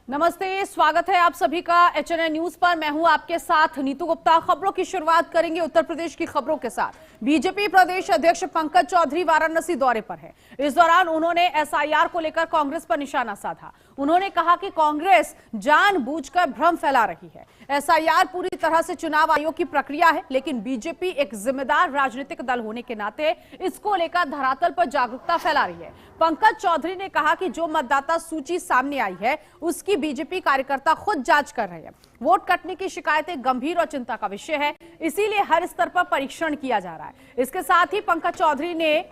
नमस्ते, स्वागत है आप सभी का HNI न्यूज पर। मैं हूं आपके साथ नीतू गुप्ता। खबरों की शुरुआत करेंगे उत्तर प्रदेश की खबरों के साथ। बीजेपी प्रदेश अध्यक्ष पंकज चौधरी वाराणसी दौरे पर है। इस दौरान उन्होंने SIR को लेकर कांग्रेस पर निशाना साधा। उन्होंने कहा कि कांग्रेस जानबूझकर भ्रम फैला रही है। SIR पूरी तरह से चुनाव आयोग की प्रक्रिया है, लेकिन बीजेपी एक जिम्मेदार राजनीतिक दल होने के नाते इसको लेकर धरातल पर जागरूकता फैला रही है। पंकज चौधरी ने कहा कि जो मतदाता सूची सामने आई है उसकी बीजेपी कार्यकर्ता खुद जांच कर रहे हैं। वोट कटने की शिकायतें गंभीर और चिंता का विषय है, इसीलिए हर स्तर पर परीक्षण किया जा रहा है। इसके साथ ही पंकज चौधरी ने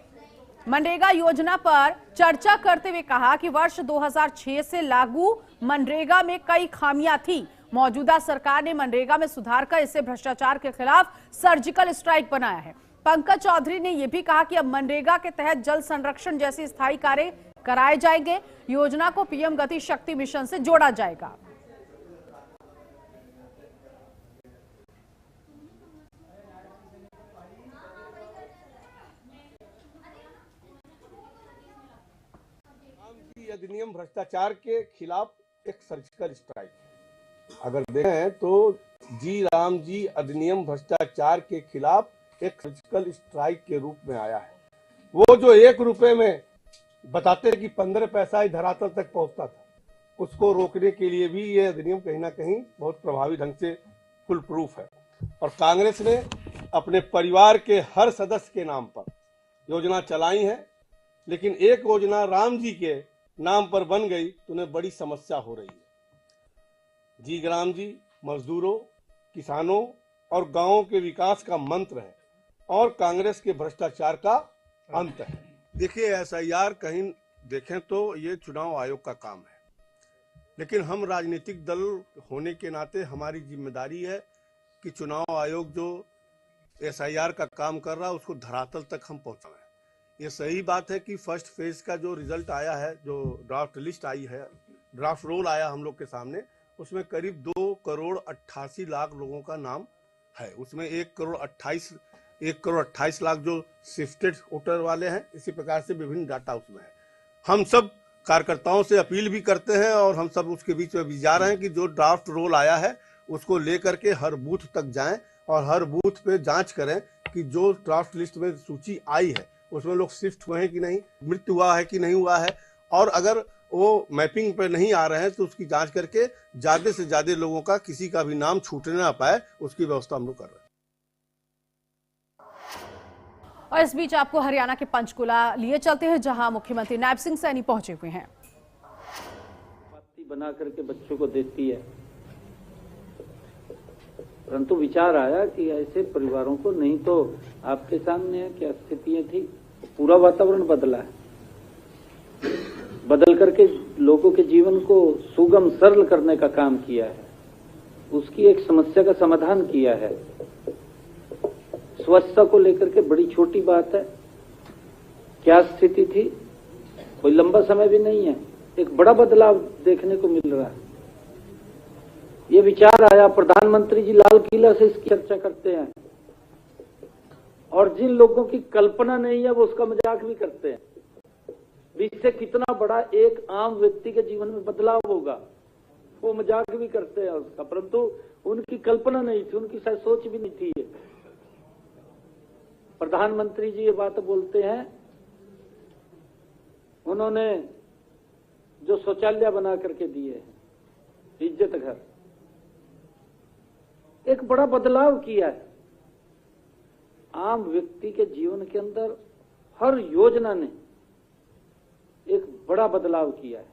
मनरेगा योजना पर चर्चा करते हुए कहा कि वर्ष 2006 से लागू मनरेगा में कई खामियां थी। मौजूदा सरकार ने मनरेगा में सुधार कर इसे भ्रष्टाचार के खिलाफ सर्जिकल स्ट्राइक बनाया है। पंकज चौधरी ने यह भी कहा कि अब मनरेगा के तहत जल संरक्षण जैसे स्थायी कार्य कराए जाएंगे। योजना को PM गति शक्ति मिशन से जोड़ा जाएगा। अधिनियम भ्रष्टाचार के खिलाफ एक सर्जिकल स्ट्राइक, अगर देखें तो जी राम जी अधिनियम भ्रष्टाचार के खिलाफ एक सर्जिकल स्ट्राइक के रूप में आया है। वो जो 1 रुपए में बताते कि 15 पैसा ही धरातल तक पहुंचता था, उसको रोकने के लिए भी ये अधिनियम कहीं ना कहीं बहुत प्रभावी ढंग से फुल प्रूफ है। और कांग्रेस ने अपने परिवार के हर सदस्य के नाम पर योजना चलाई है, लेकिन एक योजना राम जी के नाम पर बन गई तो उन्हें बड़ी समस्या हो रही है। जी राम जी मजदूरों, किसानों और गांवों के विकास का मंत्र है और कांग्रेस के भ्रष्टाचार का अंत है। देखिए, SIR कहीं देखें तो ये चुनाव आयोग का काम है, लेकिन हम राजनीतिक दल होने के नाते हमारी जिम्मेदारी है कि चुनाव आयोग जो SIR का काम कर रहा है उसको धरातल तक हम पहुंचाएं। ये सही बात है कि फर्स्ट फेज का जो रिजल्ट आया है, जो ड्राफ्ट लिस्ट आई है, ड्राफ्ट रोल आया हम लोग के सामने, उसमें करीब 2,88,00,000 लोगों का नाम है। उसमें 1,28,00,000 जो शिफ्टेड वोटर वाले हैं, इसी प्रकार से विभिन्न डाटा उसमें है। हम सब कार्यकर्ताओं से अपील भी करते हैं और हम सब उसके बीच में भी जा रहे हैं कि जो ड्राफ्ट रोल आया है उसको लेकर के हर बूथ तक जाएं और हर बूथ पे जांच करें कि जो ड्राफ्ट लिस्ट में सूची आई है उसमें लोग शिफ्ट हुए हैं कि नहीं, मृत्यु हुआ है कि नहीं हुआ है, और अगर वो मैपिंग पे नहीं आ रहे हैं तो उसकी जांच करके ज्यादा से ज्यादा लोगों का किसी का भी नाम छूटने ना पाए, उसकी व्यवस्था हम लोग कर रहे हैं। और इस बीच आपको हरियाणा के पंचकुला लिए चलते हैं, जहां मुख्यमंत्री नायब सिंह सैनी पहुंचे हुए हैं। बना करके बच्चों को देती है, परंतु विचार आया कि ऐसे परिवारों को, नहीं तो आपके सामने क्या स्थितियां थी, पूरा वातावरण बदला है, बदल करके लोगों के जीवन को सुगम सरल करने का काम किया है, उसकी एक समस्या का समाधान किया है। स्वच्छता को लेकर के बड़ी छोटी बात है, क्या स्थिति थी, कोई लंबा समय भी नहीं है, एक बड़ा बदलाव देखने को मिल रहा है। ये विचार आया, प्रधानमंत्री जी लाल किला से इसकी चर्चा करते हैं और जिन लोगों की कल्पना नहीं है वो उसका मजाक भी करते हैं। इससे कितना बड़ा एक आम व्यक्ति के जीवन में बदलाव होगा, वो मजाक भी करते हैं उसका, परंतु उनकी कल्पना नहीं थी, उनकी शायद सोच भी नहीं थी। प्रधानमंत्री जी ये बात बोलते हैं, उन्होंने जो शौचालय बना करके दिए हैं, इज्जत घर, एक बड़ा बदलाव किया है। आम व्यक्ति के जीवन के अंदर हर योजना ने एक बड़ा बदलाव किया है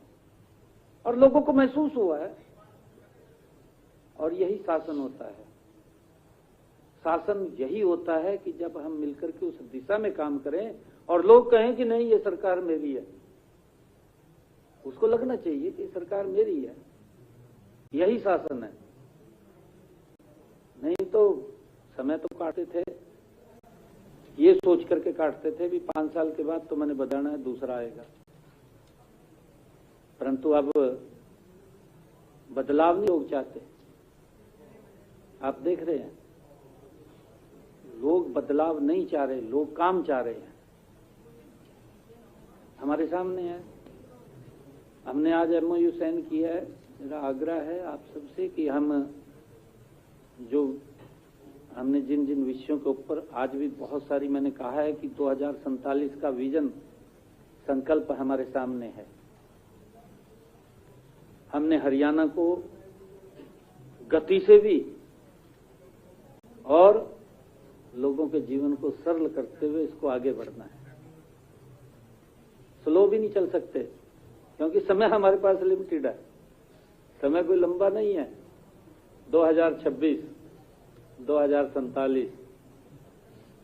और लोगों को महसूस हुआ है। और यही शासन होता है। शासन यही होता है कि जब हम मिलकर के उस दिशा में काम करें और लोग कहें कि नहीं ये सरकार मेरी है, उसको लगना चाहिए कि सरकार मेरी है, यही शासन है। नहीं तो समय तो काटते थे, ये सोच करके काटते थे भी 5 साल के बाद तो मैंने बदलना है, दूसरा आएगा, परंतु अब बदलाव नहीं लोग चाहते। आप देख रहे हैं, लोग बदलाव नहीं चाह रहे, लोग काम चाह रहे हैं। हमारे सामने है, हमने आज MOU साइन किया है मेरा आग्रह है आप सबसे कि हमने जिन जिन विषयों के ऊपर आज भी बहुत सारी मैंने कहा है कि 2047 का विजन संकल्प हमारे सामने है। हमने हरियाणा को गति से भी और लोगों के जीवन को सरल करते हुए इसको आगे बढ़ना है। स्लो भी नहीं चल सकते क्योंकि समय हमारे पास लिमिटेड है, समय कोई लंबा नहीं है। 2026, 2047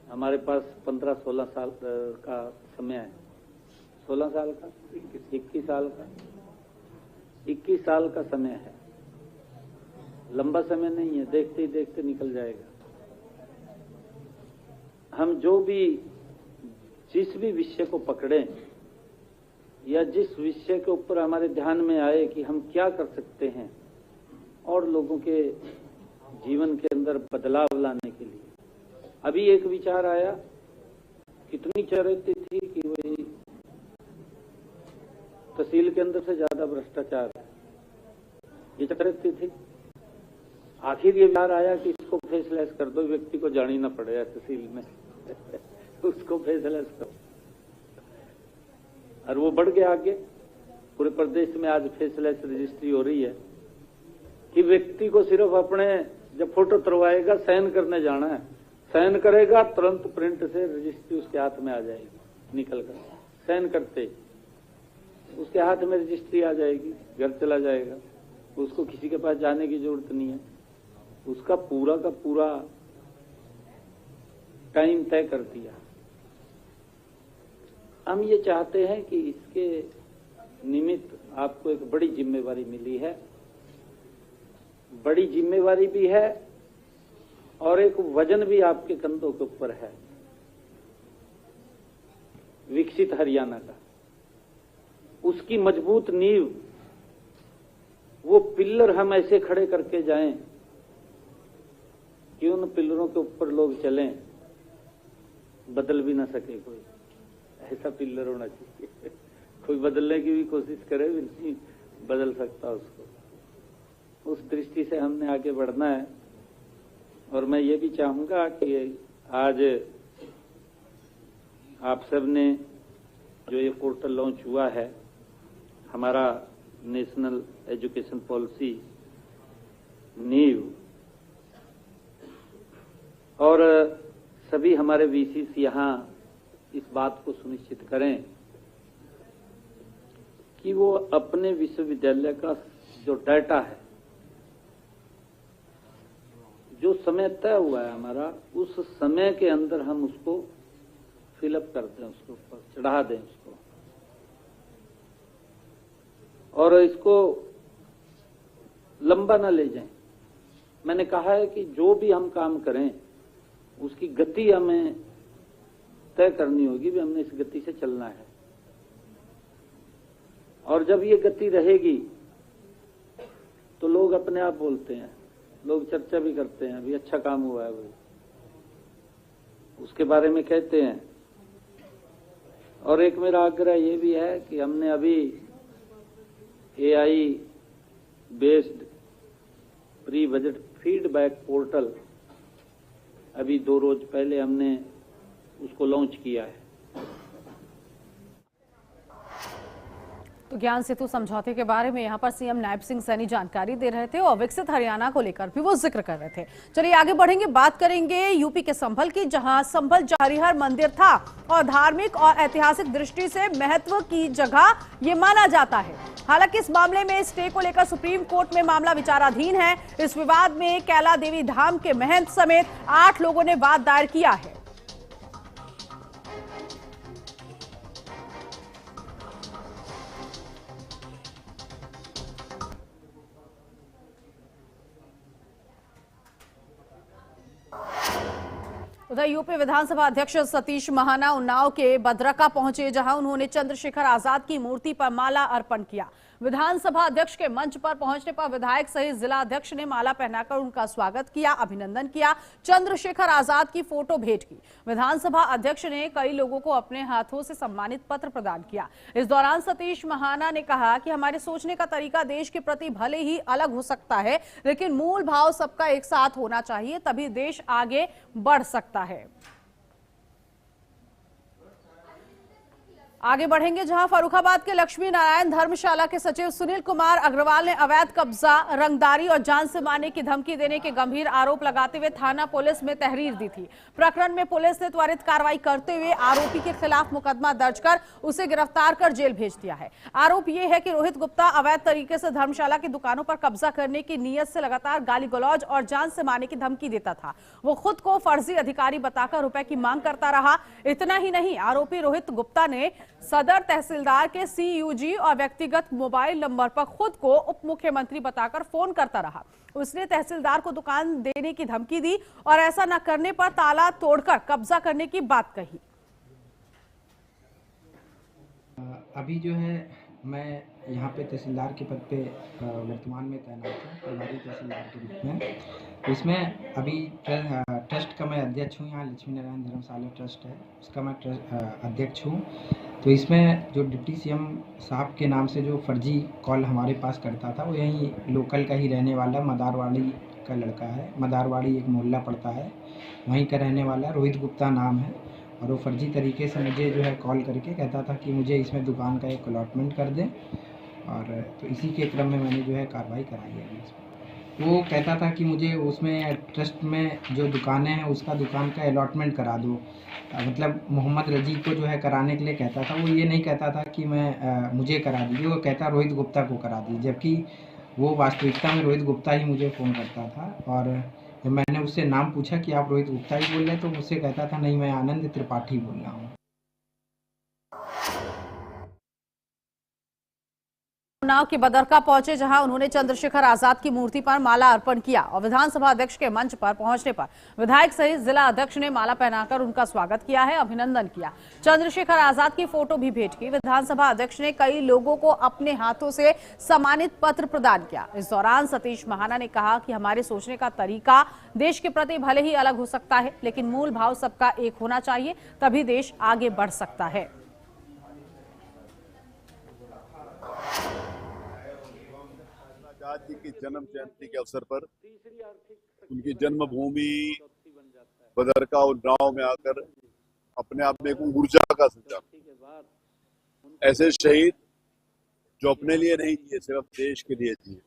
हमारे पास 15-16 साल का समय है। 16 साल का, 21 साल का, 21 साल का समय है। लंबा समय नहीं है, देखते ही देखते निकल जाएगा। हम जिस भी विषय को पकड़ें या जिस विषय के ऊपर हमारे ध्यान में आए कि हम क्या कर सकते हैं और लोगों के जीवन के अंदर बदलाव लाने के लिए। अभी एक विचार आया, कितनी चर्चा थी कि वही तहसील के अंदर से ज्यादा भ्रष्टाचार है, ये चर्चा थी। आखिर ये विचार आया कि इसको फेसलेस कर दो, व्यक्ति को जानी ना पड़े तहसील में उसको फेसलेस करो, और वो बढ़ गया आगे। पूरे प्रदेश में आज फेसलेस रजिस्ट्री हो रही है कि व्यक्ति को सिर्फ अपने जब फोटो तरवाएगा साइन करने जाना है, साइन करेगा तुरंत प्रिंट से रजिस्ट्री उसके हाथ में आ जाएगी। निकल कर साइन करते ही उसके हाथ में रजिस्ट्री आ जाएगी, घर चला जाएगा, उसको किसी के पास जाने की जरूरत नहीं है। उसका पूरा का पूरा टाइम तय कर दिया। हम ये चाहते हैं कि इसके निमित्त आपको एक बड़ी जिम्मेवारी मिली है, बड़ी जिम्मेवारी भी है और एक वजन भी आपके कंधों के ऊपर है, विकसित हरियाणा का। उसकी मजबूत नींव, वो पिल्लर हम ऐसे खड़े करके जाएं कि उन पिल्लरों के ऊपर लोग चलें, बदल भी ना सके कोई। ऐसा पिल्लर होना चाहिए, कोई बदलने की भी कोशिश करे भी नहीं बदल सकता उसको। उस दृष्टि से हमने आगे बढ़ना है। और मैं ये भी चाहूंगा कि आज आप सबने जो ये पोर्टल लॉन्च हुआ है, हमारा नेशनल एजुकेशन पॉलिसी नीव, और सभी हमारे वीसीस यहाँ इस बात को सुनिश्चित करें कि वो अपने विश्वविद्यालय का जो डाटा है, जो समय तय हुआ है हमारा, उस समय के अंदर हम उसको फिलअप कर दें, उसको ऊपर चढ़ा दें उसको, और इसको लंबा ना ले जाएं। मैंने कहा है कि जो भी हम काम करें उसकी गति हमें तय करनी होगी, भी हमने इस गति से चलना है। और जब ये गति रहेगी तो लोग अपने आप बोलते हैं, लोग चर्चा भी करते हैं, अभी अच्छा काम हुआ है भाई, उसके बारे में कहते हैं। और एक मेरा आग्रह ये भी है कि हमने अभी AI based pre budget feedback portal अभी 2 रोज पहले हमने उसको लॉन्च किया है। तो ज्ञान सेतु समझौते के बारे में यहाँ पर सीएम नायब सिंह सैनी जानकारी दे रहे थे और विकसित हरियाणा को लेकर भी वो जिक्र कर रहे थे। चलिए आगे बढ़ेंगे, बात करेंगे यूपी के संभल की, जहां संभल हरिहर मंदिर था और धार्मिक और ऐतिहासिक दृष्टि से महत्व की जगह ये माना जाता है। हालांकि इस मामले में स्टे को लेकर सुप्रीम कोर्ट में मामला विचाराधीन है। इस विवाद में कैला देवी धाम के महंत समेत 8 लोगों ने वाद दायर किया है। उधर यूपी विधानसभा अध्यक्ष सतीश महाना उन्नाव के बदरका पहुंचे, जहां उन्होंने चंद्रशेखर आजाद की मूर्ति पर माला अर्पण किया। विधानसभा अध्यक्ष के मंच पर पहुंचने पर विधायक सहित जिला अध्यक्ष ने माला पहनाकर उनका स्वागत किया, अभिनंदन किया, चंद्रशेखर आजाद की फोटो भेंट की। विधानसभा अध्यक्ष ने कई लोगों को अपने हाथों से सम्मानित पत्र प्रदान किया। इस दौरान सतीश महाना ने कहा कि हमारे सोचने का तरीका देश के प्रति भले ही अलग हो सकता है, लेकिन मूल भाव सबका एक साथ होना चाहिए, तभी देश आगे बढ़ सकता है। आगे बढ़ेंगे जहां फर्रुखाबाद के लक्ष्मी नारायण धर्मशाला के सचिव सुनील कुमार अग्रवाल ने अवैध कब्जा, रंगदारी और जान से मारने की धमकी देने के गंभीर आरोप लगाते हुए थाना पुलिस में तहरीर दी थी। प्रकरण में पुलिस ने त्वरित कार्रवाई करते हुए आरोपी के खिलाफ मुकदमा दर्ज कर उसे गिरफ्तार कर जेल भेज दिया है। आरोप यह है कि रोहित गुप्ता अवैध तरीके से धर्मशाला की दुकानों पर कब्जा करने की नीयत से लगातार गाली गलौज और जान से मारने की धमकी देता था। वो खुद को फर्जी अधिकारी बताकर रुपए की मांग करता रहा। इतना ही नहीं, आरोपी रोहित गुप्ता ने सदर तहसीलदार के सीयूजी और व्यक्तिगत मोबाइल नंबर पर खुद को उप मुख्यमंत्री बताकर फोन करता रहा। उसने तहसीलदार को दुकान देने की धमकी दी और ऐसा न करने पर ताला तोड़कर कब्जा करने की बात कही। अभी जो है मैं यहाँ पे तहसीलदार के पद पे वर्तमान में तैनात हूँ, प्रभारी तहसीलदार के रूप में। इसमें अभी ट्रस्ट का मैं अध्यक्ष हूँ। यहाँ लक्ष्मी नारायण धर्मशाला ट्रस्ट है, उसका मैं अध्यक्ष हूँ। तो इसमें जो डिप्टी सीएम साहब के नाम से जो फर्जी कॉल हमारे पास करता था, वो यहीं लोकल का ही रहने वाला मदारवाड़ी का लड़का है। मदारवाड़ी एक मोहल्ला पड़ता है, वहीं का रहने वाला रोहित गुप्ता नाम है। और वो फर्जी तरीके से मुझे जो है कॉल करके कहता था कि मुझे इसमें दुकान का एक अलॉटमेंट कर दें, और तो इसी के क्रम में मैंने जो है कार्रवाई कराई है। वो कहता था कि मुझे उसमें ट्रस्ट में जो दुकानें हैं उसका दुकान का अलॉटमेंट करा दो, मतलब मोहम्मद रजी को जो है कराने के लिए कहता था। वो ये नहीं कहता था कि मैं मुझे करा दीजिए, वो कहता रोहित गुप्ता को करा दीजिए, जबकि वो वास्तविकता में रोहित गुप्ता ही मुझे फ़ोन करता था। और जब मैंने उससे नाम पूछा कि आप रोहित गुप्ता ही बोल रहे हैं, तो मुझसे कहता था नहीं, मैं आनंद त्रिपाठी बोल रहा हूँ। उन्नाव के बदरका पहुंचे, जहां उन्होंने चंद्रशेखर आजाद की मूर्ति पर माला अर्पण किया और विधानसभा अध्यक्ष के मंच पर पहुंचने पर विधायक सहित जिला अध्यक्ष ने माला पहनाकर उनका स्वागत किया है, अभिनंदन किया। चंद्रशेखर आजाद की फोटो भी भेंट की। विधानसभा अध्यक्ष ने कई लोगों को अपने हाथों से सम्मानित पत्र प्रदान किया। इस दौरान सतीश महाना ने कहा कि हमारे सोचने का तरीका देश के प्रति भले ही अलग हो सकता है, लेकिन मूल भाव सबका एक होना चाहिए, तभी देश आगे बढ़ सकता है। आजाद जी की जन्म जयंती के अवसर पर उनकी जन्मभूमि बदरका उन्नाव में आकर अपने आप में एक ऊर्जा का संचार। ऐसे शहीद जो अपने लिए नहीं जिए, सिर्फ देश के लिए जिए,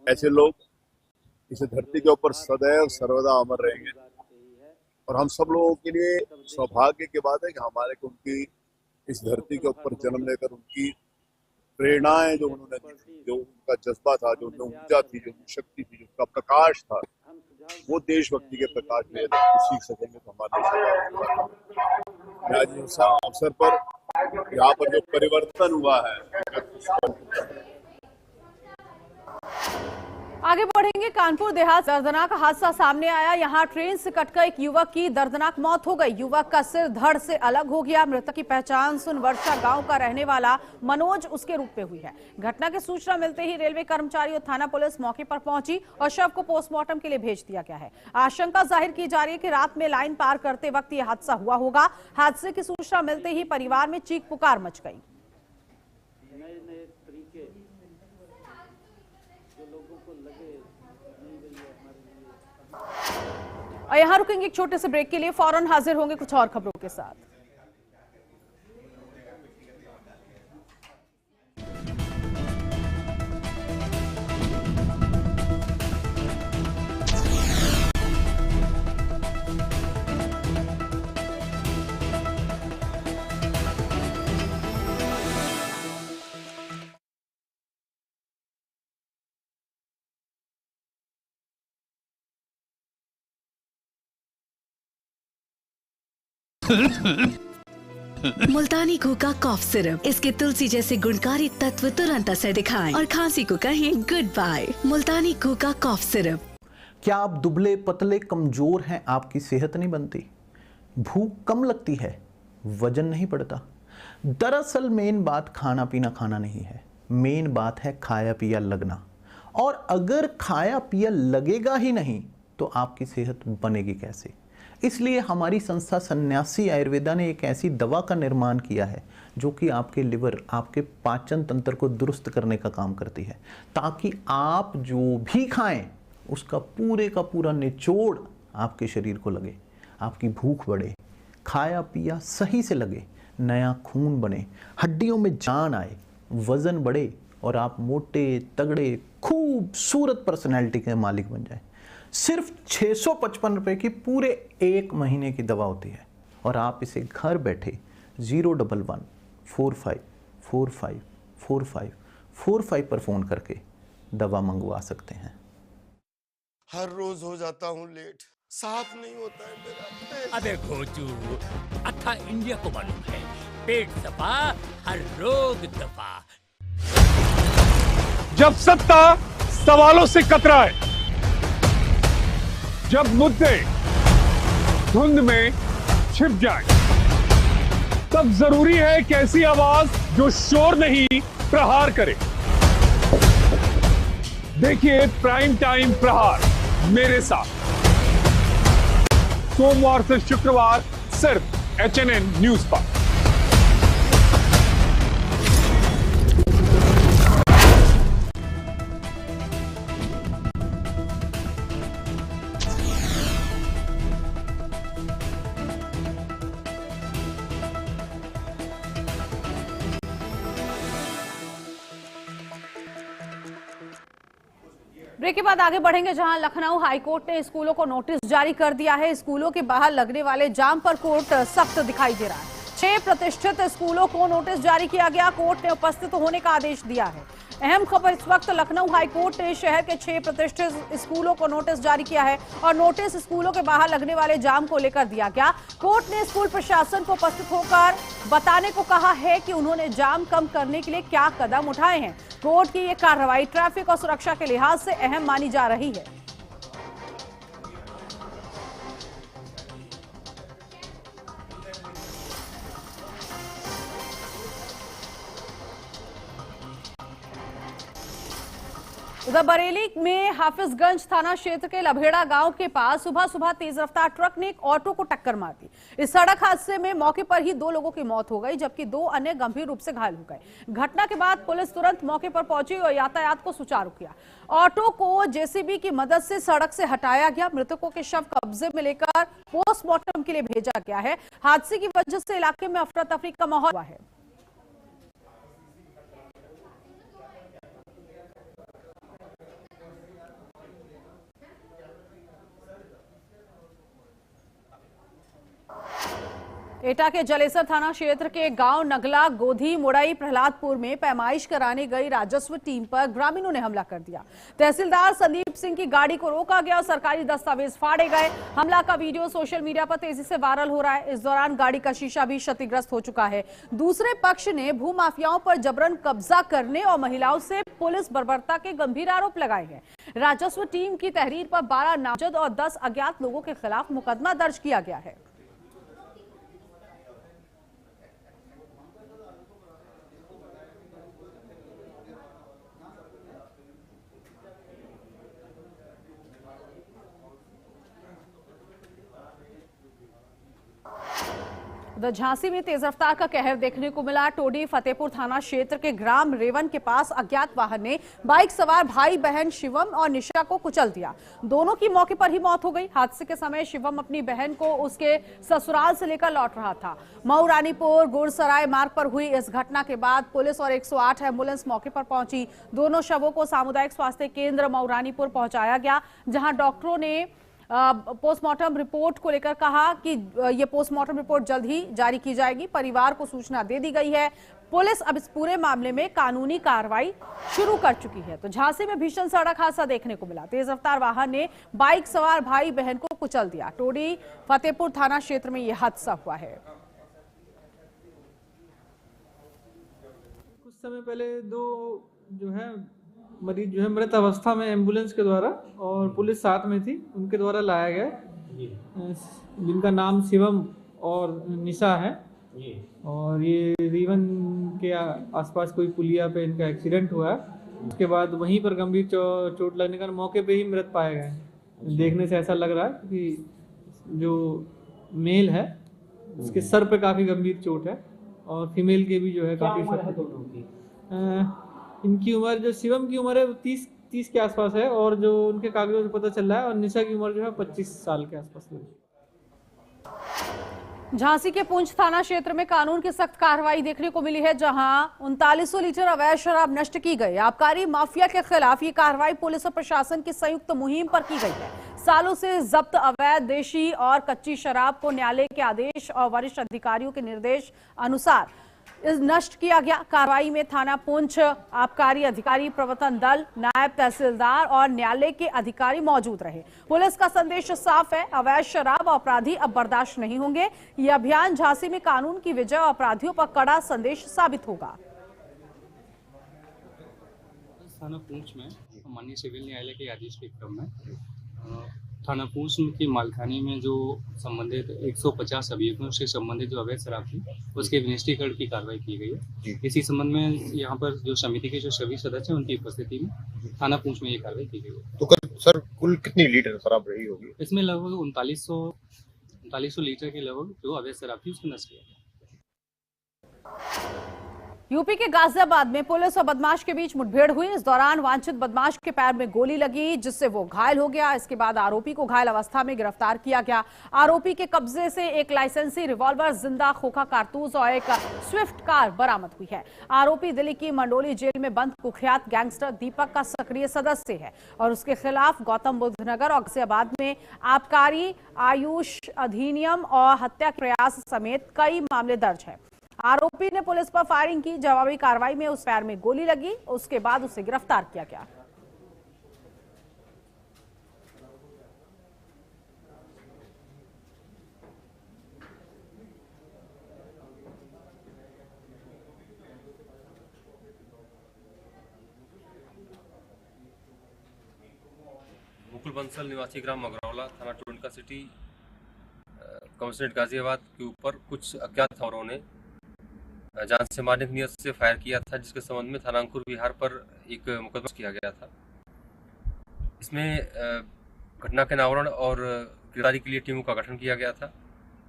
ऐसे लोग इस धरती के ऊपर सदैव सर्वदा अमर रहेंगे। और हम सब लोगों के लिए सौभाग्य की बात है कि हमारे को उनकी इस धरती के ऊपर जन्म लेकर उनकी प्रेरणाएं जो उन्होंने दी थी, जो उनका जज्बा था, जो उनमें ऊर्जा थी, जो उनकी शक्ति थी, जो उनका प्रकाश था, वो देशभक्ति के प्रकाश में सीख सकेंगे तो हमारे आज इस अवसर पर यहाँ पर जो परिवर्तन हुआ है। आगे बढ़ेंगे। कानपुर देहात दर्दनाक हादसा सामने आया। यहां ट्रेन से कटकर एक युवक की दर्दनाक मौत हो गई। युवक का सिर धड़ से अलग हो गया। मृतक की पहचान सुनवर्षा गांव का रहने वाला मनोज उसके रूप में हुई है। घटना की सूचना मिलते ही रेलवे कर्मचारी और थाना पुलिस मौके पर पहुंची और शव को पोस्टमार्टम के लिए भेज दिया गया है। आशंका जाहिर की जा रही है कि रात में लाइन पार करते वक्त यह हादसा हुआ होगा। हादसे की सूचना मिलते ही परिवार में चीख पुकार मच गई। और यहां रुकेंगे एक छोटे से ब्रेक के लिए, फौरन हाजिर होंगे कुछ और खबरों के साथ। मुल्तानी घोका कॉफ सिरप, इसके तुलसी जैसे गुणकारी तत्व तुरंत असर दिखाएं और खांसी को कहें गुड बाय। मुल्तानी घोका कॉफ सिरप। क्या आप दुबले पतले कमजोर हैं? आपकी सेहत नहीं बनती, भूख कम लगती है, वजन नहीं बढ़ता? दरअसल मेन बात खाना पीना खाना नहीं है, मेन बात है खाया पिया लगना। और अगर खाया पिया लगेगा ही नहीं तो आपकी सेहत बनेगी कैसे? इसलिए हमारी संस्था सन्यासी आयुर्वेदा ने एक ऐसी दवा का निर्माण किया है जो कि आपके लिवर, आपके पाचन तंत्र को दुरुस्त करने का काम करती है, ताकि आप जो भी खाएं उसका पूरे का पूरा निचोड़ आपके शरीर को लगे, आपकी भूख बढ़े, खाया पिया सही से लगे, नया खून बने, हड्डियों में जान आए, वजन बढ़े और आप मोटे तगड़े खूबसूरत पर्सनैलिटी के मालिक बन जाए। सिर्फ 655 रुपए की पूरे 1 महीने की दवा होती है और आप इसे घर बैठे 011-45454545 पर फ़ोन करके दवा मंगवा सकते हैं। हर रोज हो जाता हूँ लेट, साफ नहीं होता है मेरा। अबे घोचू, अथा इंडिया को मालूम है, पेट सफा हर रोग दफा। जब सत्ता सवालों से कतराए, जब मुद्दे धुंध में छिप जाए, तब जरूरी है एक ऐसी आवाज जो शोर नहीं प्रहार करे। देखिए प्राइम टाइम प्रहार मेरे साथ, सोमवार से शुक्रवार सिर्फ HNN न्यूज पर। ब्रेक के बाद आगे बढ़ेंगे, जहां लखनऊ हाईकोर्ट ने स्कूलों को नोटिस जारी कर दिया है। स्कूलों के बाहर लगने वाले जाम पर कोर्ट सख्त दिखाई दे रहा है। 6 प्रतिष्ठित स्कूलों को नोटिस जारी किया गया, कोर्ट ने उपस्थित होने का आदेश दिया है। अहम खबर इस वक्त, लखनऊ हाईकोर्ट ने शहर के 6 प्रतिष्ठित स्कूलों को नोटिस जारी किया है और नोटिस स्कूलों के बाहर लगने वाले जाम को लेकर दिया गया। कोर्ट ने स्कूल प्रशासन को उपस्थित होकर बताने को कहा है कि उन्होंने जाम कम करने के लिए क्या कदम उठाए हैं। कोर्ट की यह कार्रवाई ट्रैफिक और सुरक्षा के लिहाज से अहम मानी जा रही है। उधर बरेली में हाफिजगंज थाना क्षेत्र के लभेड़ा गांव के पास सुबह तेज रफ्तार ट्रक ने एक ऑटो को टक्कर मार दी। इस सड़क हादसे में मौके पर ही 2 लोगों की मौत हो गई, जबकि 2 अन्य गंभीर रूप से घायल हो गए। घटना के बाद पुलिस तुरंत मौके पर पहुंची और यातायात को सुचारू किया। ऑटो को जेसीबी की मदद से सड़क से हटाया गया। मृतकों के शव कब्जे में लेकर पोस्टमार्टम के लिए भेजा गया है। हादसे की वजह से इलाके में अफरा तफरी का माहौल हुआ है। एटा के जलेसर थाना क्षेत्र के गांव नगला गोधी मुड़ई प्रहलादपुर में पैमाइश कराने गई राजस्व टीम पर ग्रामीणों ने हमला कर दिया। तहसीलदार संदीप सिंह की गाड़ी को रोका गया और सरकारी दस्तावेज फाड़े गए। हमला का वीडियो सोशल मीडिया पर तेजी से वायरल हो रहा है। इस दौरान गाड़ी का शीशा भी क्षतिग्रस्त हो चुका है। दूसरे पक्ष ने भूमाफियाओं पर जबरन कब्जा करने और महिलाओं से पुलिस बर्बरता के गंभीर आरोप लगाए हैं। राजस्व टीम की तहरीर पर 12 नामजद और 10 अज्ञात लोगों के खिलाफ मुकदमा दर्ज किया गया है। उधर झांसी में तेज रफ्तार का कहर देखने को मिला। टोडी फतेहपुर थाना क्षेत्र के ग्राम रेवन के पास अज्ञात वाहन ने बाइक सवार भाई बहन शिवम और निशा को कुचल दिया। दोनों की मौके पर ही मौत हो गई। हादसे के समय शिवम अपनी बहन को उसके ससुराल से लेकर लौट रहा था। मऊ रानीपुर गुड़सराय मार्ग पर हुई इस घटना के बाद पुलिस और 108 एम्बुलेंस मौके पर पहुंची। दोनों शवों को सामुदायिक स्वास्थ्य केंद्र मऊ रानीपुर पहुंचाया गया, जहां डॉक्टरों ने पोस्टमार्टम रिपोर्ट को लेकर कहा कि यह पोस्टमार्टम रिपोर्ट जल्द ही जारी की जाएगी। परिवार को सूचना दे दी गई है। पुलिस अब इस पूरे मामले में कानूनी कार्रवाई शुरू कर चुकी है। तो झांसी में भीषण सड़क हादसा देखने को मिला। तेज रफ्तार वाहन ने बाइक सवार भाई बहन को कुचल दिया। टोडी फतेहपुर थाना क्षेत्र में यह हादसा हुआ है। कुछ समय पहले 2 जो है मरीज जो है मृत अवस्था में एम्बुलेंस के द्वारा और पुलिस साथ में थी, उनके द्वारा लाया गया, जिनका नाम शिवम और निशा है। और ये रीवन के आसपास कोई पुलिया पे इनका एक्सीडेंट हुआ है। उसके बाद वहीं पर गंभीर चोट लगने का मौके पे ही मृत पाए गए। देखने से ऐसा लग रहा है कि जो मेल है उसके सर पे काफ़ी गंभीर चोट है और फीमेल के भी जो है काफ़ी सर पे। इनकी उम्र, जो शिवम की उम्र है वो 30 के आसपास है और जो उनके कागजों से पता चल रहा है, और निशा की उम्र जो है 25 साल के आसपास है। झांसी के पुंछ थाना क्षेत्र में कानून की सख्त कार्रवाई देखने को मिली है, जहां 3900 लीटर अवैध शराब नष्ट की गई। आबकारी माफिया के खिलाफ ये कार्रवाई पुलिस और प्रशासन की संयुक्त मुहिम पर की गई है। सालों से जब्त अवैध देशी और कच्ची शराब को न्यायालय के आदेश और वरिष्ठ अधिकारियों के निर्देश अनुसार नष्ट किया गया। कार्रवाई में थाना पुंछ, आबकारी अधिकारी, प्रवर्तन दल, नायब तहसीलदार और न्यायालय के अधिकारी मौजूद रहे। पुलिस का संदेश साफ है, अवैध शराब और अपराधी अब बर्दाश्त नहीं होंगे। ये अभियान झांसी में कानून की विजय और अपराधियों पर कड़ा संदेश साबित होगा। थाना पुंछ में माननीय सिविल न्यायालय के आदेश के क्रम में थाना पुंछ की मालखानी में जो संबंधित 150 अभियुक्तों से संबंधित जो अवैध शराब थी उसके विनिष्टीकरण की कार्रवाई की गई है। इसी संबंध में यहाँ पर जो समिति के जो सभी सदस्य हैं उनकी उपस्थिति में थाना पुंछ में ये कार्रवाई की गई है। तो सर कुल कितनी लीटर शराब रही होगी? इसमें लगभग 3900 लीटर के लगभग जो अवैध शराब थी उसको नष्ट किया। यूपी के गाजियाबाद में पुलिस और बदमाश के बीच मुठभेड़ हुई। इस दौरान वांछित बदमाश के पैर में गोली लगी, जिससे वो घायल हो गया। इसके बाद आरोपी को घायल अवस्था में गिरफ्तार किया गया। आरोपी के कब्जे से एक लाइसेंसी रिवॉल्वर, जिंदा खोखा कारतूस और एक स्विफ्ट कार बरामद हुई है। आरोपी दिल्ली की मंडोली जेल में बंद कुख्यात गैंगस्टर दीपक का सक्रिय सदस्य है और उसके खिलाफ गौतम बुद्ध नगर और गाजियाबाद में आबकारी, आयुष अधिनियम और हत्या के प्रयास समेत कई मामले दर्ज है। आरोपी ने पुलिस पर फायरिंग की। जवाबी कार्रवाई में उस पैर में गोली लगी। उसके बाद उसे गिरफ्तार किया गया। मुकुल बंसल निवासी ग्राम मगरौला, थाना टुंडका सिटी, कमिश्नरेट गाजियाबाद के ऊपर कुछ अज्ञात हमलों ने जान से मारने की नियत से फायर किया था, जिसके संबंध में थाना अंकुर विहार पर एक मुकदमा किया गया था। इसमें घटना के अनावरण और गिरफ्तारी के लिए टीमों का गठन किया गया था।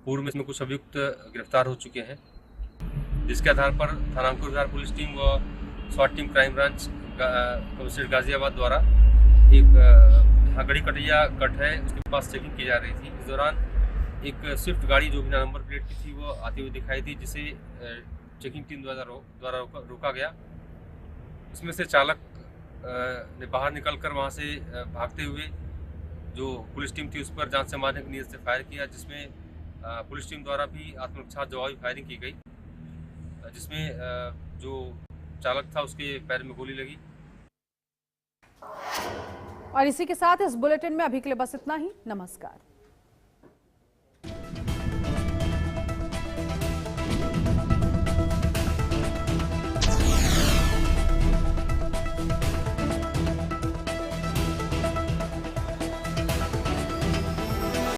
पूर्व में इसमें कुछ अभियुक्त गिरफ्तार हो चुके हैं, जिसके आधार पर थाना अंकुर विहार पुलिस टीम व स्वाट team crime branch commissionerate Ghaziabad द्वारा एक गड़ी कटैया कट है उसके पास चेकिंग की जा रही थी। इस दौरान एक स्विफ्ट गाड़ी जो बिना नंबर प्लेट की थी वो आती हुई दिखाई दी, जिसे चेकिंग टीम द्वारा रोका गया। इसमें से चालक ने बाहर निकलकर वहां से भागते हुए जो पुलिस टीम थी उस पर जान से मारने की नीयत से फायर किया, जिसमें पुलिस टीम द्वारा भी आत्मरक्षा जवाबी फायरिंग की गई, जिसमें जो चालक था उसके पैर में गोली लगी। और इसी के साथ इस बुलेटिन में अभी के लिए बस इतना ही। नमस्कार।